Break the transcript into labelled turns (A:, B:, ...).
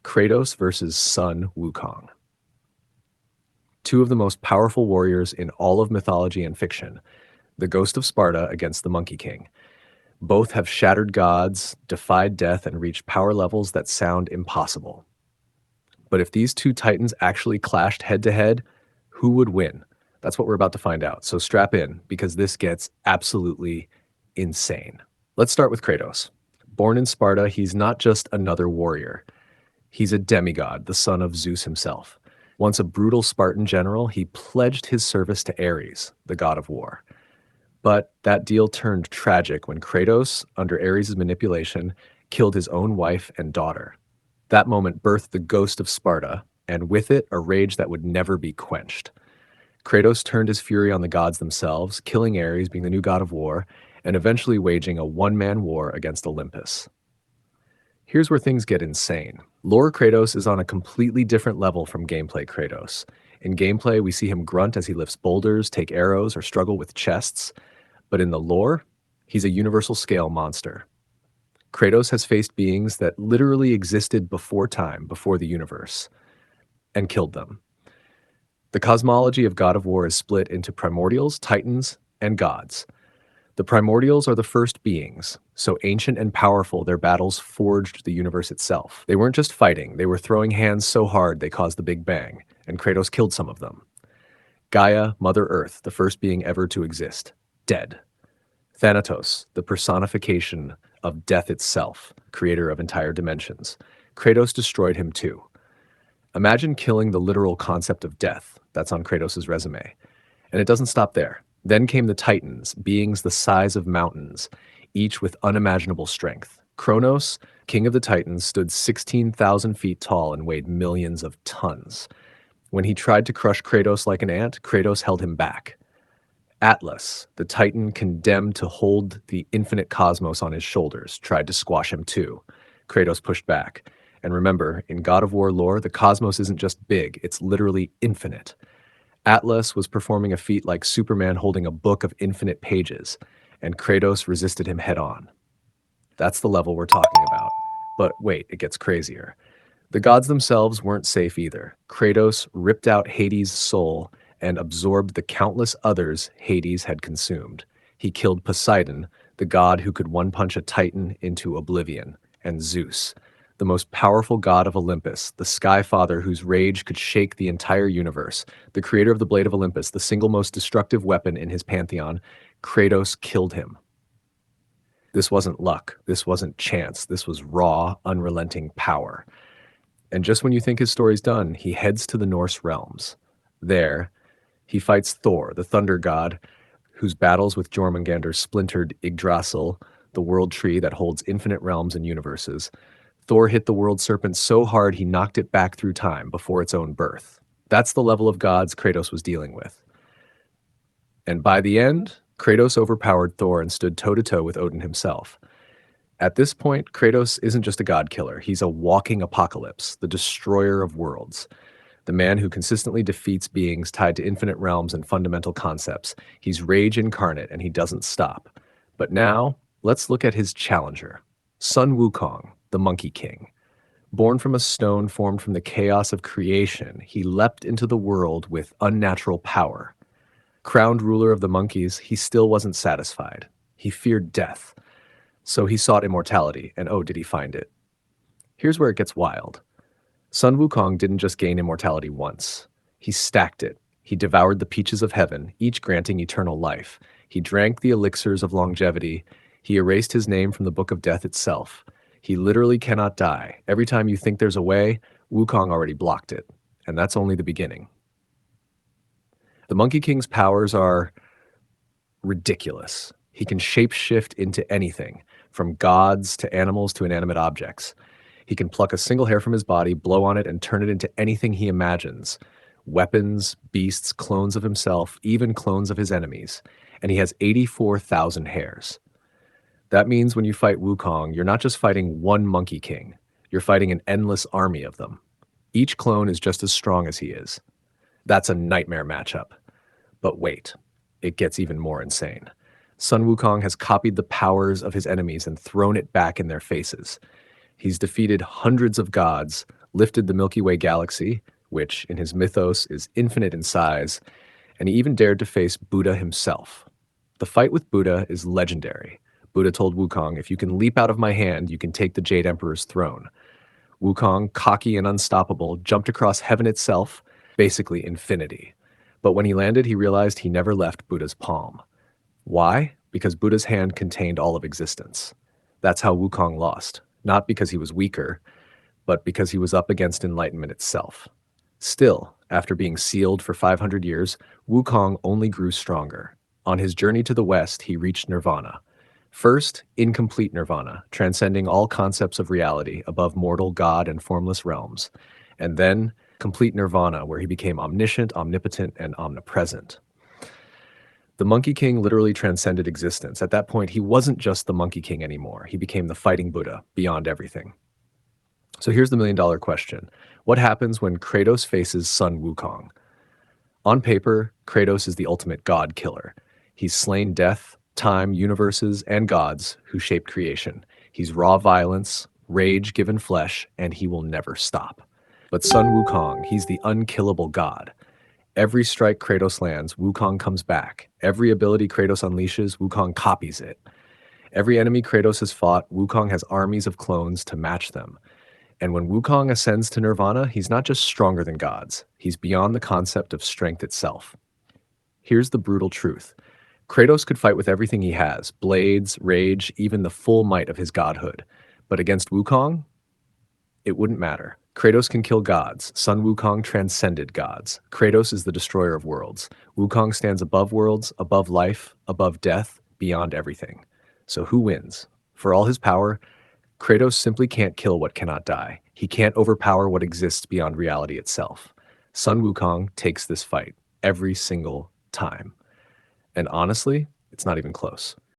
A: Kratos versus Sun Wukong. Two of the most powerful warriors in all of mythology and fiction, the Ghost of Sparta against the Monkey King. Both have shattered gods, defied death, and reached power levels that sound impossible. But if these two titans actually clashed head-to-head, who would win? That's what we're about to find out, so strap in, because this gets absolutely insane. Let's start with Kratos. Born in Sparta, he's not just another warrior. He's a demigod, the son of Zeus himself. Once a brutal Spartan general, he pledged his service to Ares, the god of war. But that deal turned tragic when Kratos, under Ares' manipulation, killed his own wife and daughter. That moment birthed the Ghost of Sparta, and with it, a rage that would never be quenched. Kratos turned his fury on the gods themselves, killing Ares, being the new god of war, and eventually waging a one-man war against Olympus. Here's where things get insane. Lore Kratos is on a completely different level from gameplay Kratos. In gameplay, we see him grunt as he lifts boulders, take arrows, or struggle with chests. But in the lore, he's a universal scale monster. Kratos has faced beings that literally existed before time, before the universe, and killed them. The cosmology of God of War is split into primordials, titans, and gods. The primordials are the first beings, so ancient and powerful their battles forged the universe itself. They weren't just fighting, they were throwing hands so hard they caused the Big Bang, and Kratos killed some of them. Gaia, Mother Earth, the first being ever to exist, dead. Thanatos, the personification of death itself, creator of entire dimensions. Kratos destroyed him too. Imagine killing the literal concept of death. That's on Kratos' resume. And it doesn't stop there. Then came the Titans, beings the size of mountains, each with unimaginable strength. Kronos, king of the Titans, stood 16,000 feet tall and weighed millions of tons. When he tried to crush Kratos like an ant, Kratos held him back. Atlas, the Titan condemned to hold the infinite cosmos on his shoulders, tried to squash him too. Kratos pushed back. And remember, in God of War lore, the cosmos isn't just big, it's literally infinite. Atlas was performing a feat like Superman holding a book of infinite pages, and Kratos resisted him head-on. That's the level we're talking about. But wait, it gets crazier. The gods themselves weren't safe either. Kratos ripped out Hades' soul and absorbed the countless others Hades had consumed. He killed Poseidon, the god who could one-punch a titan into oblivion, and Zeus, the most powerful god of Olympus, the sky father whose rage could shake the entire universe, the creator of the Blade of Olympus, the single most destructive weapon in his pantheon. Kratos killed him. This wasn't luck. This wasn't chance. This was raw, unrelenting power. And just when you think his story's done, he heads to the Norse realms. There, he fights Thor, the thunder god, whose battles with Jormungandr splintered Yggdrasil, the world tree that holds infinite realms and universes. Thor hit the world serpent so hard he knocked it back through time before its own birth. That's the level of gods Kratos was dealing with. And by the end, Kratos overpowered Thor and stood toe-to-toe with Odin himself. At this point, Kratos isn't just a god killer, he's a walking apocalypse, the destroyer of worlds. The man who consistently defeats beings tied to infinite realms and fundamental concepts. He's rage incarnate and he doesn't stop. But now, let's look at his challenger, Sun Wukong, the Monkey King. Born from a stone formed from the chaos of creation, he leapt into the world with unnatural power. Crowned ruler of the monkeys, he still wasn't satisfied. He feared death. So he sought immortality, and oh, did he find it. Here's where it gets wild. Sun Wukong didn't just gain immortality once. He stacked it. He devoured the peaches of heaven, each granting eternal life. He drank the elixirs of longevity. He erased his name from the book of death itself. He literally cannot die. Every time you think there's a way, Wukong already blocked it. And that's only the beginning. The Monkey King's powers are ridiculous. He can shapeshift into anything, from gods to animals to inanimate objects. He can pluck a single hair from his body, blow on it, and turn it into anything he imagines. Weapons, beasts, clones of himself, even clones of his enemies. And he has 84,000 hairs. That means when you fight Wukong, you're not just fighting one Monkey King. You're fighting an endless army of them. Each clone is just as strong as he is. That's a nightmare matchup. But wait, it gets even more insane. Sun Wukong has copied the powers of his enemies and thrown it back in their faces. He's defeated hundreds of gods, lifted the Milky Way galaxy, which in his mythos is infinite in size, and he even dared to face Buddha himself. The fight with Buddha is legendary. Buddha told Wukong, "If you can leap out of my hand, you can take the Jade Emperor's throne." Wukong, cocky and unstoppable, jumped across heaven itself, basically infinity. But when he landed, he realized he never left Buddha's palm. Why? Because Buddha's hand contained all of existence. That's how Wukong lost, not because he was weaker, but because he was up against enlightenment itself. Still, after being sealed for 500 years, Wukong only grew stronger. On his journey to the west, he reached nirvana. First, incomplete nirvana, transcending all concepts of reality above mortal God and formless realms. And then, complete nirvana, where he became omniscient, omnipotent, and omnipresent. The Monkey King literally transcended existence. At that point, he wasn't just the Monkey King anymore. He became the fighting Buddha, beyond everything. So here's the million-dollar question. What happens when Kratos faces Sun Wukong? On paper, Kratos is the ultimate god killer. He's slain death, time, universes, and gods who shaped creation. He's raw violence, rage given flesh, and he will never stop. But Sun Wukong, he's the unkillable god. Every strike Kratos lands, Wukong comes back. Every ability Kratos unleashes, Wukong copies it. Every enemy Kratos has fought, Wukong has armies of clones to match them. And when Wukong ascends to nirvana, he's not just stronger than gods. He's beyond the concept of strength itself. Here's the brutal truth. Kratos could fight with everything he has, blades, rage, even the full might of his godhood. But against Wukong, it wouldn't matter. Kratos can kill gods. Sun Wukong transcended gods. Kratos is the destroyer of worlds. Wukong stands above worlds, above life, above death, beyond everything. So who wins? For all his power, Kratos simply can't kill what cannot die. He can't overpower what exists beyond reality itself. Sun Wukong takes this fight every single time. And honestly, it's not even close.